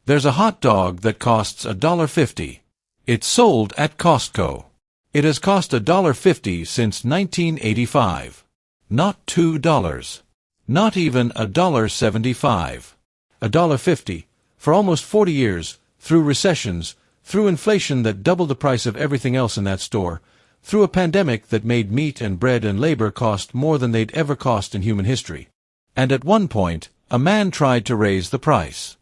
There's a hot dog that costs $1.50. It's sold at Costco. It has cost $1.50 since 1985. Not $2. Not even $1.75. $1.50, for almost 40 years, through recessions, through inflation that doubled the price of everything else in that store, through a pandemic that made meat and bread and labor cost more than they'd ever cost in human history. And at one point, a man tried to raise the price.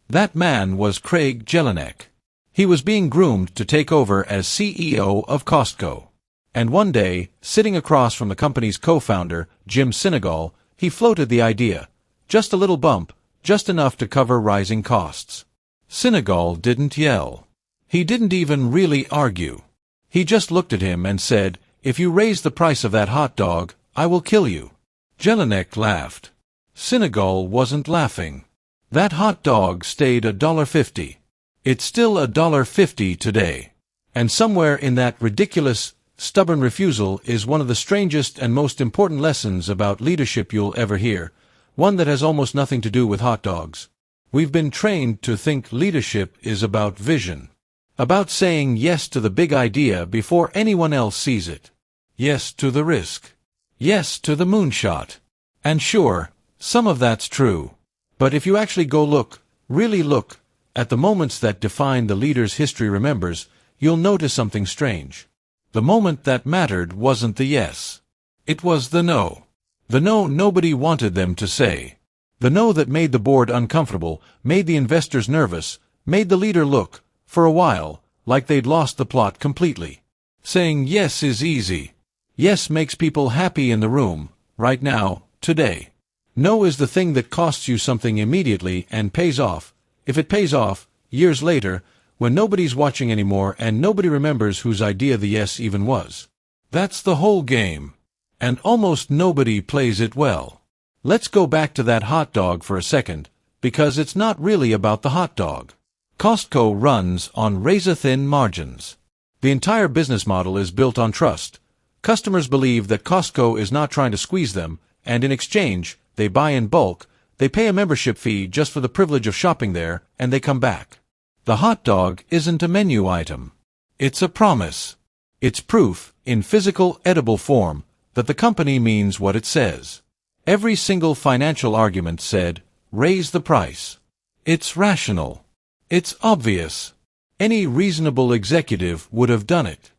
That man was Craig Jelinek. He was being groomed to take over as CEO of Costco. And one day, sitting across from the company's co-founder, Jim Sinegal, he floated the idea. Just a little bump, just enough to cover rising costs. Sinegal didn't yell. He didn't even really argue. He just looked at him and said, "If you raise the price of that hot dog, I will kill you." Jelinek laughed. Sinegal wasn't laughing. That hot dog stayed $1.50. It's still $1.50 today. And somewhere in that ridiculous, stubborn refusal is one of the strangest and most important lessons about leadership you'll ever hear, one that has almost nothing to do with hot dogs. We've been trained to think leadership is about vision. About saying yes to the big idea before anyone else sees it. Yes to the risk. Yes to the moonshot. And sure, some of that's true. But if you actually go look, really look, at the moments that define the leader's history remembers, you'll notice something strange. The moment that mattered wasn't the yes. It was the no. The no nobody wanted them to say. The no that made the board uncomfortable, made the investors nervous, made the leader look, for a while, like they'd lost the plot completely. Saying yes is easy. Yes makes people happy in the room, right now, today. No is the thing that costs you something immediately and pays off, if it pays off, years later, when nobody's watching anymore and nobody remembers whose idea the yes even was. That's the whole game. And almost nobody plays it well. Let's go back to that hot dog for a second, because it's not really about the hot dog. Costco runs on razor-thin margins. The entire business model is built on trust. Customers believe that Costco is not trying to squeeze them, and in exchange, they buy in bulk, they pay a membership fee just for the privilege of shopping there, and they come back. The hot dog isn't a menu item. It's a promise. It's proof, in physical, edible form, that the company means what it says. Every single financial argument said, raise the price. It's rational. It's obvious. Any reasonable executive would have done it.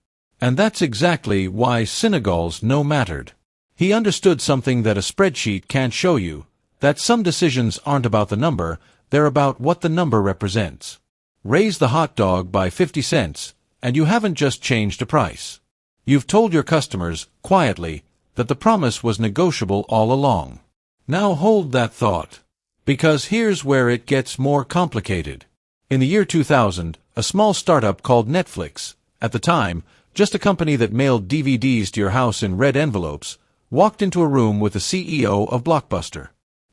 And that's exactly why Sinegal's no mattered. He understood something that a spreadsheet can't show you, that some decisions aren't about the number, they're about what the number represents. Raise the hot dog by 50 cents, and you haven't just changed a price. You've told your customers, quietly, that the promise was negotiable all along. Now hold that thought. Because here's where it gets more complicated. In the year 2000, a small startup called Netflix, at the time, just a company that mailed DVDs to your house in red envelopes, walked into a room with the CEO of Blockbuster.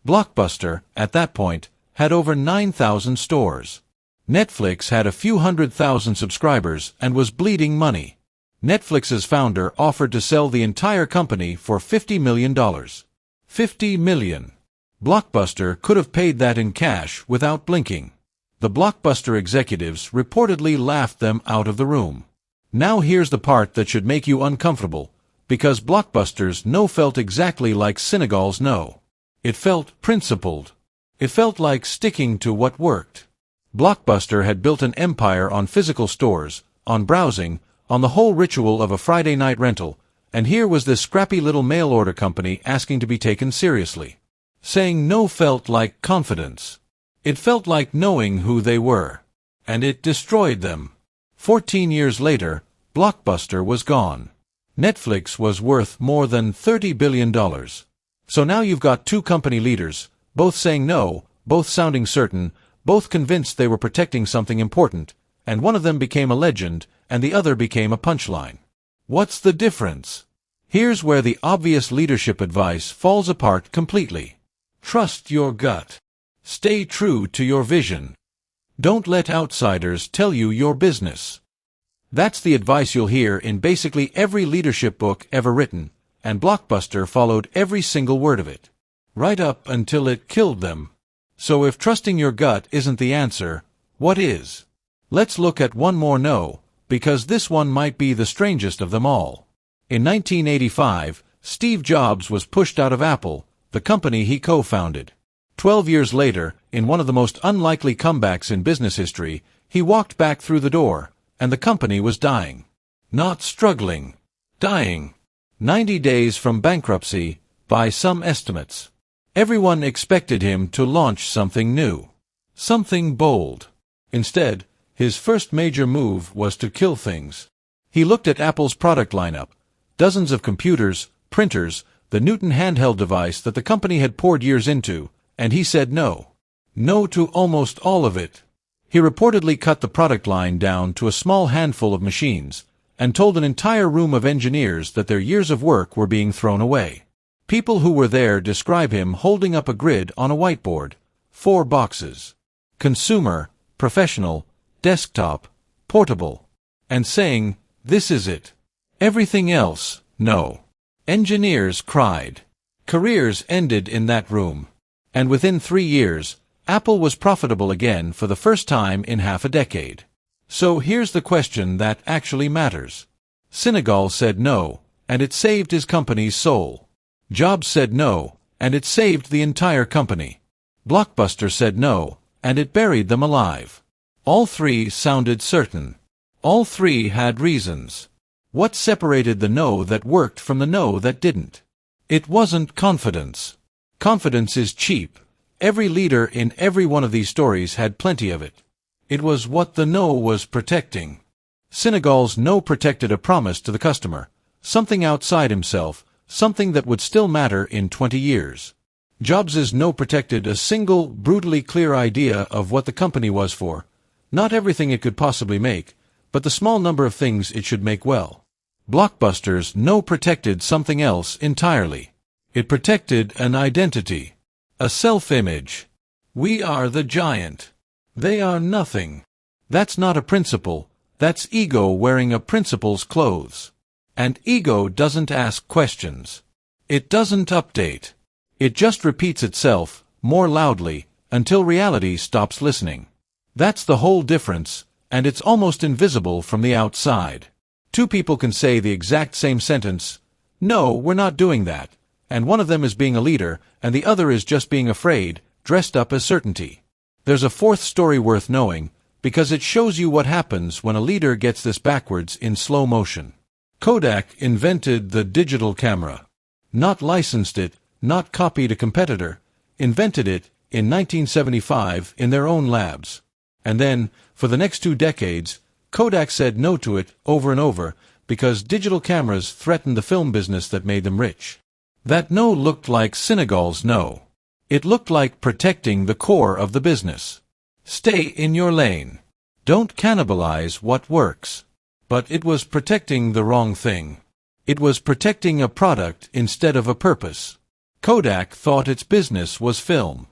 Blockbuster, at that point, had over 9,000 stores. Netflix had a few 100,000 subscribers and was bleeding money. Netflix's founder offered to sell the entire company for $50 million. $50 million. Blockbuster could have paid that in cash without blinking. The Blockbuster executives reportedly laughed them out of the room. Now here's the part that should make you uncomfortable, because Blockbuster's no felt exactly like Sinegal's no. It felt principled. It felt like sticking to what worked. Blockbuster had built an empire on physical stores, on browsing, on the whole ritual of a Friday night rental, and here was this scrappy little mail-order company asking to be taken seriously. Saying no felt like confidence. It felt like knowing who they were. And it destroyed them. 14 years later, Blockbuster was gone. Netflix was worth more than $30 billion. So now you've got two company leaders, both saying no, both sounding certain, both convinced they were protecting something important, and one of them became a legend, and the other became a punchline. What's the difference? Here's where the obvious leadership advice falls apart completely. Trust your gut. Stay true to your vision. Don't let outsiders tell you your business. That's the advice you'll hear in basically every leadership book ever written, and Blockbuster followed every single word of it. Right up until it killed them. So if trusting your gut isn't the answer, What is? Let's look at one more no, because this one might be the strangest of them all. In 1985, Steve Jobs was pushed out of Apple, the company he co-founded. 12 years later, in one of the most unlikely comebacks in business history, he walked back through the door, and the company was dying. Not struggling. Dying. 90 days from bankruptcy, by some estimates. Everyone expected him to launch something new. Something bold. Instead, his first major move was to kill things. He looked at Apple's product lineup, dozens of computers, printers, the Newton handheld device that the company had poured years into, and he said no. No to almost all of it. He reportedly cut the product line down to a small handful of machines, and told an entire room of engineers that their years of work were being thrown away. People who were there describe him holding up a grid on a whiteboard, 4 boxes. Consumer, professional, desktop, portable, and saying, "This is it. Everything else, no." Engineers cried. Careers ended in that room. And within 3 years, Apple was profitable again for the first time in half a decade. So here's the question that actually matters. Senegal said no, and it saved his company's soul. Jobs said no, and it saved the entire company. Blockbuster said no, and it buried them alive. All three sounded certain. All three had reasons. What separated the no that worked from the no that didn't? It wasn't confidence. Confidence is cheap. Every leader in every one of these stories had plenty of it. It was what the no was protecting. Senegal's no protected a promise to the customer, something outside himself, something that would still matter in 20 years. Jobs's no protected a single, brutally clear idea of what the company was for. Not everything it could possibly make, but the small number of things it should make well. Blockbuster's no protected something else entirely. It protected an identity. A self-image. We are the giant. They are nothing. That's not a principle. That's ego wearing a principle's clothes. And ego doesn't ask questions. It doesn't update. It just repeats itself, more loudly, until reality stops listening. That's the whole difference, and it's almost invisible from the outside. Two people can say the exact same sentence, "No, we're not doing that," and one of them is being a leader, and the other is just being afraid, dressed up as certainty. There's a fourth story worth knowing, because it shows you what happens when a leader gets this backwards in slow motion. Kodak invented the digital camera. Not licensed it, not copied a competitor, invented it in 1975 in their own labs. And then, for the next 2 decades, Kodak said no to it over and over because digital cameras threatened the film business that made them rich. That no looked like Senegal's no. It looked like protecting the core of the business. Stay in your lane. Don't cannibalize what works. But it was protecting the wrong thing. It was protecting a product instead of a purpose. Kodak thought its business was film.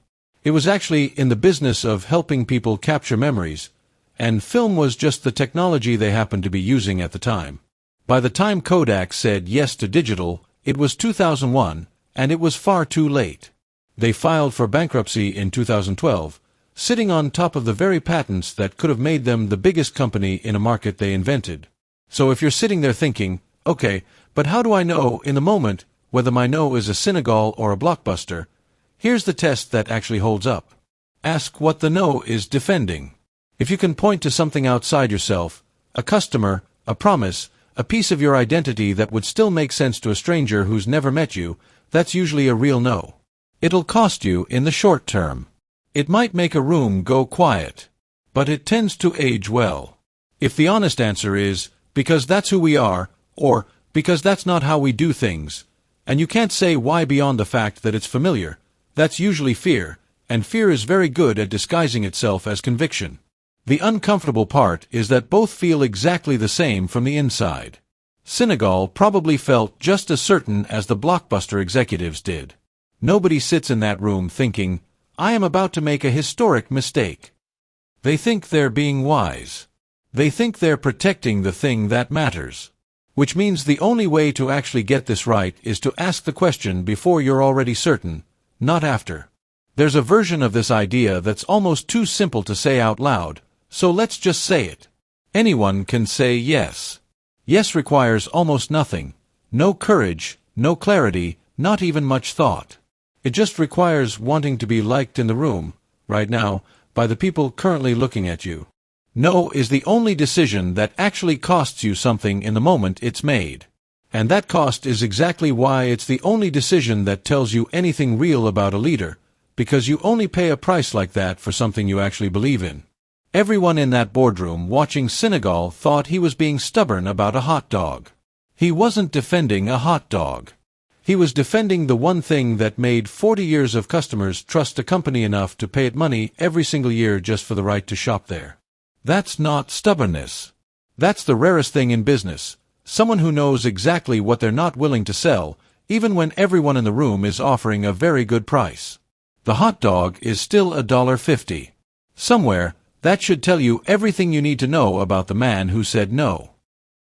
It was actually in the business of helping people capture memories, and film was just the technology they happened to be using at the time. By the time Kodak said yes to digital, it was 2001, and it was far too late. They filed for bankruptcy in 2012, sitting on top of the very patents that could have made them the biggest company in a market they invented. So if you're sitting there thinking, okay, but how do I know in the moment whether my no is a Senegal or a Blockbuster? Here's the test that actually holds up. Ask what the no is defending. If you can point to something outside yourself, a customer, a promise, a piece of your identity that would still make sense to a stranger who's never met you, that's usually a real no. It'll cost you in the short term. It might make a room go quiet, but it tends to age well. If the honest answer is, because that's who we are, or because that's not how we do things, and you can't say why beyond the fact that it's familiar, that's usually fear, and fear is very good at disguising itself as conviction. The uncomfortable part is that both feel exactly the same from the inside. Senegal probably felt just as certain as the Blockbuster executives did. Nobody sits in that room thinking, I am about to make a historic mistake. They think they're being wise. They think they're protecting the thing that matters. Which means the only way to actually get this right is to ask the question before you're already certain, not after. There's a version of this idea that's almost too simple to say out loud, So let's just say it. Anyone can say yes. Yes requires almost nothing. No courage, no clarity, not even much thought. It just requires wanting to be liked in the room, right now, by the people currently looking at you. No is the only decision that actually costs you something in the moment it's made. And that cost is exactly why it's the only decision that tells you anything real about a leader, because you only pay a price like that for something you actually believe in. Everyone in that boardroom watching Senegal thought he was being stubborn about a hot dog. He wasn't defending a hot dog. He was defending the one thing that made 40 years of customers trust a company enough to pay it money every single year just for the right to shop there. That's not stubbornness. That's the rarest thing in business. Someone who knows exactly what they're not willing to sell, even when everyone in the room is offering a very good price. The hot dog is still $1.50. Somewhere, that should tell you everything you need to know about the man who said no.